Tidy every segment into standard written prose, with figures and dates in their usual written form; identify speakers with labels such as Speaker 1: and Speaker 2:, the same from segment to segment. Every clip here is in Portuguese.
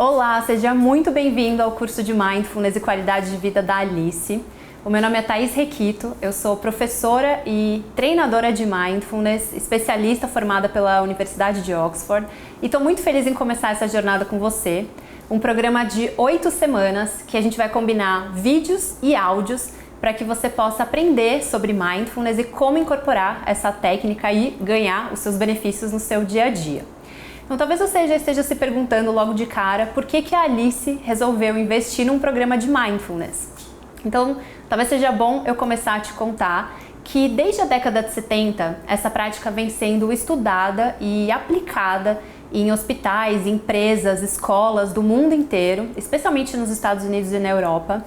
Speaker 1: Olá, seja muito bem-vindo ao curso de Mindfulness e Qualidade de Vida da Alice. O meu nome é Thaís Requito, eu sou professora e treinadora de Mindfulness, especialista formada pela Universidade de Oxford e estou muito feliz em começar essa jornada com você. Um programa de 8 semanas que a gente vai combinar vídeos e áudios para que você possa aprender sobre Mindfulness e como incorporar essa técnica e ganhar os seus benefícios no seu dia a dia. Então talvez você já esteja se perguntando logo de cara por que a Alice resolveu investir num programa de Mindfulness. Então talvez seja bom eu começar a te contar que desde a década de 70 essa prática vem sendo estudada e aplicada em hospitais, empresas, escolas do mundo inteiro, especialmente nos Estados Unidos e na Europa,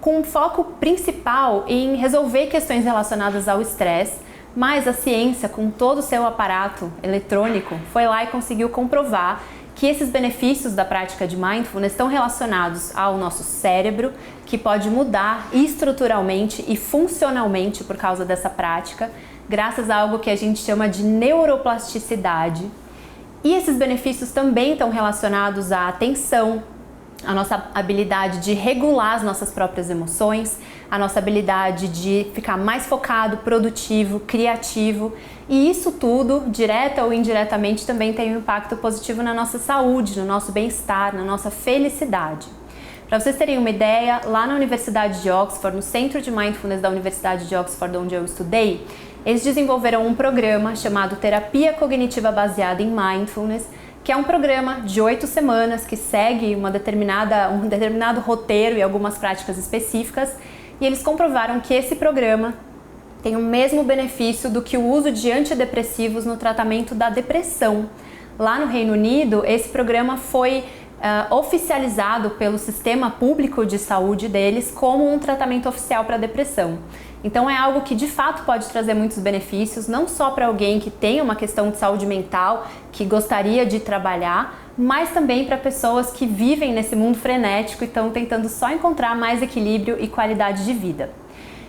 Speaker 1: com um foco principal em resolver questões relacionadas ao estresse. Mas a ciência, com todo o seu aparato eletrônico, foi lá e conseguiu comprovar que esses benefícios da prática de Mindfulness estão relacionados ao nosso cérebro, que pode mudar estruturalmente e funcionalmente por causa dessa prática, graças a algo que a gente chama de neuroplasticidade. E esses benefícios também estão relacionados à atenção, a nossa habilidade de regular as nossas próprias emoções, a nossa habilidade de ficar mais focado, produtivo, criativo, e isso tudo, direta ou indiretamente, também tem um impacto positivo na nossa saúde, no nosso bem-estar, na nossa felicidade. Para vocês terem uma ideia, lá na Universidade de Oxford, no Centro de Mindfulness da Universidade de Oxford, onde eu estudei, eles desenvolveram um programa chamado Terapia Cognitiva Baseada em Mindfulness, que é um programa de 8 semanas que segue um determinado roteiro e algumas práticas específicas, e eles comprovaram que esse programa tem o mesmo benefício do que o uso de antidepressivos no tratamento da depressão. Lá no Reino Unido, esse programa foi oficializado pelo sistema público de saúde deles como um tratamento oficial para a depressão. Então é algo que de fato pode trazer muitos benefícios, não só para alguém que tem uma questão de saúde mental, que gostaria de trabalhar, mas também para pessoas que vivem nesse mundo frenético e estão tentando só encontrar mais equilíbrio e qualidade de vida.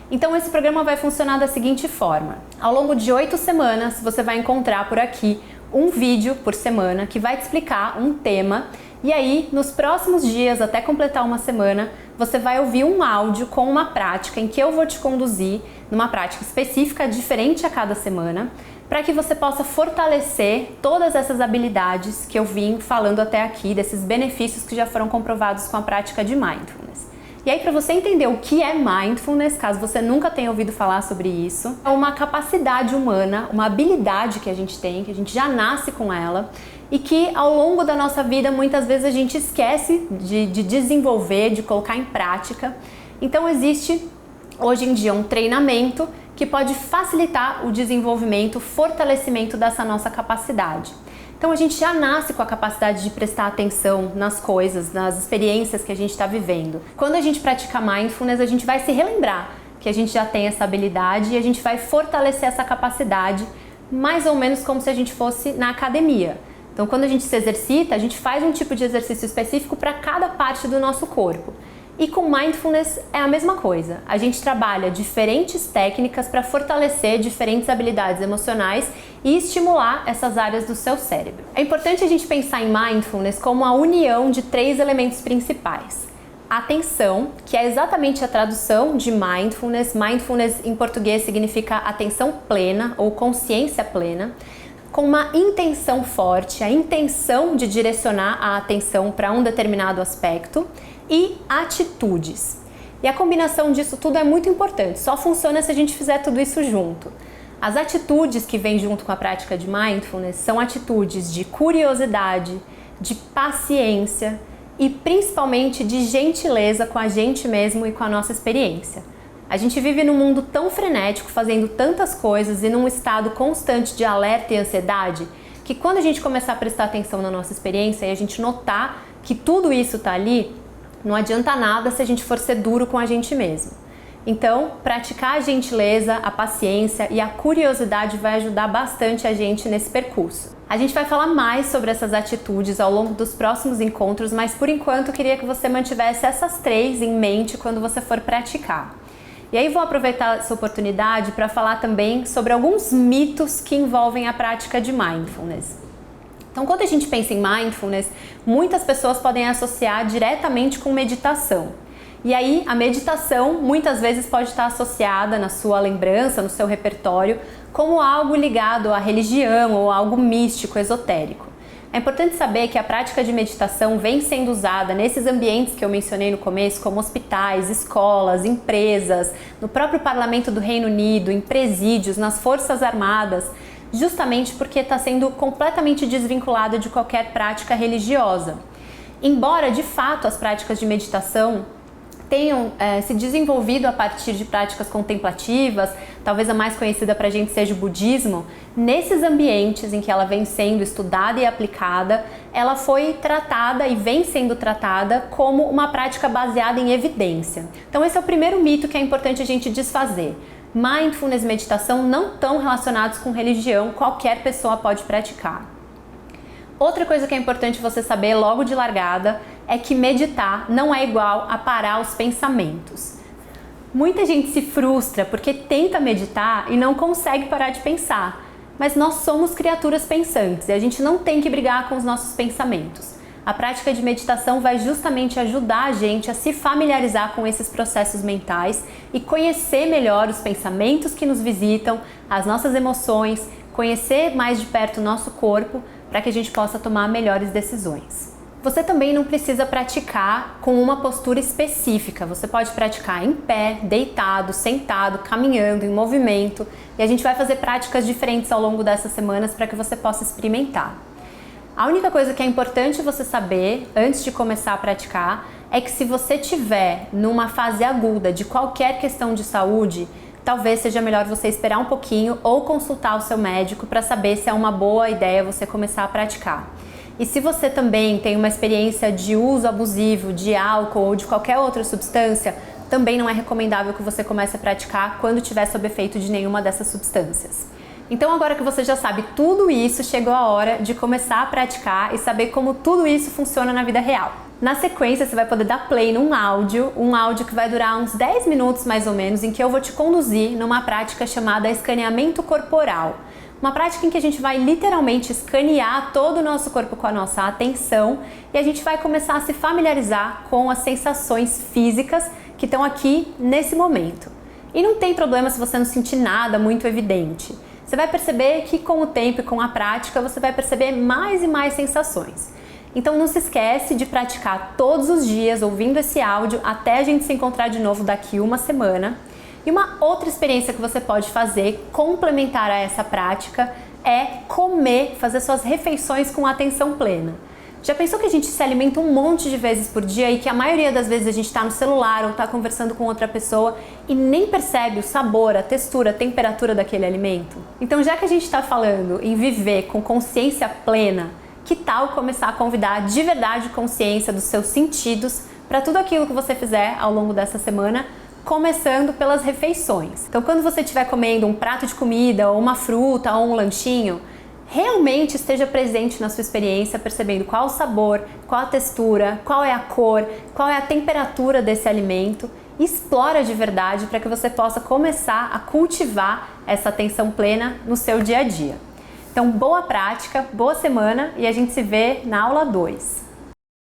Speaker 1: Então esse programa vai funcionar da seguinte forma: ao longo de 8 semanas você vai encontrar por aqui um vídeo por semana que vai te explicar um tema, e aí nos próximos dias, até completar uma semana, você vai ouvir um áudio com uma prática em que eu vou te conduzir numa prática específica diferente a cada semana, para que você possa fortalecer todas essas habilidades que eu vim falando até aqui, desses benefícios que já foram comprovados com a prática de Mindfulness. E aí, para você entender o que é Mindfulness, caso você nunca tenha ouvido falar sobre isso, é uma capacidade humana, uma habilidade que a gente tem, que a gente já nasce com ela, e que ao longo da nossa vida muitas vezes a gente esquece de desenvolver, de colocar em prática. Então existe hoje em dia um treinamento que pode facilitar o desenvolvimento, o fortalecimento dessa nossa capacidade. Então a gente já nasce com a capacidade de prestar atenção nas coisas, nas experiências que a gente está vivendo. Quando a gente pratica Mindfulness, a gente vai se relembrar que a gente já tem essa habilidade e a gente vai fortalecer essa capacidade, mais ou menos como se a gente fosse na academia. Então quando a gente se exercita, a gente faz um tipo de exercício específico para cada parte do nosso corpo. E com Mindfulness é a mesma coisa. A gente trabalha diferentes técnicas para fortalecer diferentes habilidades emocionais e estimular essas áreas do seu cérebro. É importante a gente pensar em Mindfulness como a união de 3 elementos principais. Atenção, que é exatamente a tradução de Mindfulness. Mindfulness em português significa atenção plena ou consciência plena, com uma intenção forte, a intenção de direcionar a atenção para um determinado aspecto, e atitudes. E a combinação disso tudo é muito importante, só funciona se a gente fizer tudo isso junto. As atitudes que vêm junto com a prática de Mindfulness são atitudes de curiosidade, de paciência e principalmente de gentileza com a gente mesmo e com a nossa experiência. A gente vive num mundo tão frenético, fazendo tantas coisas e num estado constante de alerta e ansiedade, que quando a gente começar a prestar atenção na nossa experiência e a gente notar que tudo isso está ali, não adianta nada se a gente for ser duro com a gente mesmo. Então, praticar a gentileza, a paciência e a curiosidade vai ajudar bastante a gente nesse percurso. A gente vai falar mais sobre essas atitudes ao longo dos próximos encontros, mas por enquanto eu queria que você mantivesse essas 3 em mente quando você for praticar. E aí vou aproveitar essa oportunidade para falar também sobre alguns mitos que envolvem a prática de Mindfulness. Então, quando a gente pensa em mindfulness, muitas pessoas podem associar diretamente com meditação. E aí, a meditação muitas vezes pode estar associada na sua lembrança, no seu repertório, como algo ligado à religião ou algo místico, esotérico. É importante saber que a prática de meditação vem sendo usada nesses ambientes que eu mencionei no começo, como hospitais, escolas, empresas, no próprio Parlamento do Reino Unido, em presídios, nas Forças Armadas, justamente porque está sendo completamente desvinculada de qualquer prática religiosa. Embora, de fato, as práticas de meditação tenham se desenvolvido a partir de práticas contemplativas, talvez a mais conhecida para a gente seja o budismo, nesses ambientes em que ela vem sendo estudada e aplicada, ela foi tratada e vem sendo tratada como uma prática baseada em evidência. Então esse é o primeiro mito que é importante a gente desfazer. Mindfulness e meditação não estão relacionados com religião, qualquer pessoa pode praticar. Outra coisa que é importante você saber logo de largada é que meditar não é igual a parar os pensamentos. Muita gente se frustra porque tenta meditar e não consegue parar de pensar, mas nós somos criaturas pensantes e a gente não tem que brigar com os nossos pensamentos. A prática de meditação vai justamente ajudar a gente a se familiarizar com esses processos mentais e conhecer melhor os pensamentos que nos visitam, as nossas emoções, conhecer mais de perto o nosso corpo, para que a gente possa tomar melhores decisões. Você também não precisa praticar com uma postura específica. Você pode praticar em pé, deitado, sentado, caminhando, em movimento. E a gente vai fazer práticas diferentes ao longo dessas semanas para que você possa experimentar. A única coisa que é importante você saber antes de começar a praticar é que se você estiver numa fase aguda de qualquer questão de saúde, talvez seja melhor você esperar um pouquinho ou consultar o seu médico para saber se é uma boa ideia você começar a praticar. E se você também tem uma experiência de uso abusivo de álcool ou de qualquer outra substância, também não é recomendável que você comece a praticar quando estiver sob efeito de nenhuma dessas substâncias. Então agora que você já sabe tudo isso, chegou a hora de começar a praticar e saber como tudo isso funciona na vida real. Na sequência, você vai poder dar play num áudio, que vai durar uns 10 minutos mais ou menos, em que eu vou te conduzir numa prática chamada escaneamento corporal. Uma prática em que a gente vai literalmente escanear todo o nosso corpo com a nossa atenção e a gente vai começar a se familiarizar com as sensações físicas que estão aqui nesse momento. E não tem problema se você não sentir nada muito evidente. Você vai perceber que com o tempo e com a prática você vai perceber mais e mais sensações. Então não se esquece de praticar todos os dias ouvindo esse áudio até a gente se encontrar de novo daqui uma semana. E uma outra experiência que você pode fazer, complementar a essa prática, é comer, fazer suas refeições com atenção plena. Já pensou que a gente se alimenta um monte de vezes por dia e que a maioria das vezes a gente está no celular ou está conversando com outra pessoa e nem percebe o sabor, a textura, a temperatura daquele alimento? Então, já que a gente está falando em viver com consciência plena, que tal começar a convidar de verdade consciência dos seus sentidos para tudo aquilo que você fizer ao longo dessa semana, começando pelas refeições. Então, quando você estiver comendo um prato de comida, ou uma fruta, ou um lanchinho, realmente esteja presente na sua experiência, percebendo qual o sabor, qual a textura, qual é a cor, qual é a temperatura desse alimento. Explora de verdade para que você possa começar a cultivar essa atenção plena no seu dia a dia. Então, boa prática, boa semana e a gente se vê na aula 2.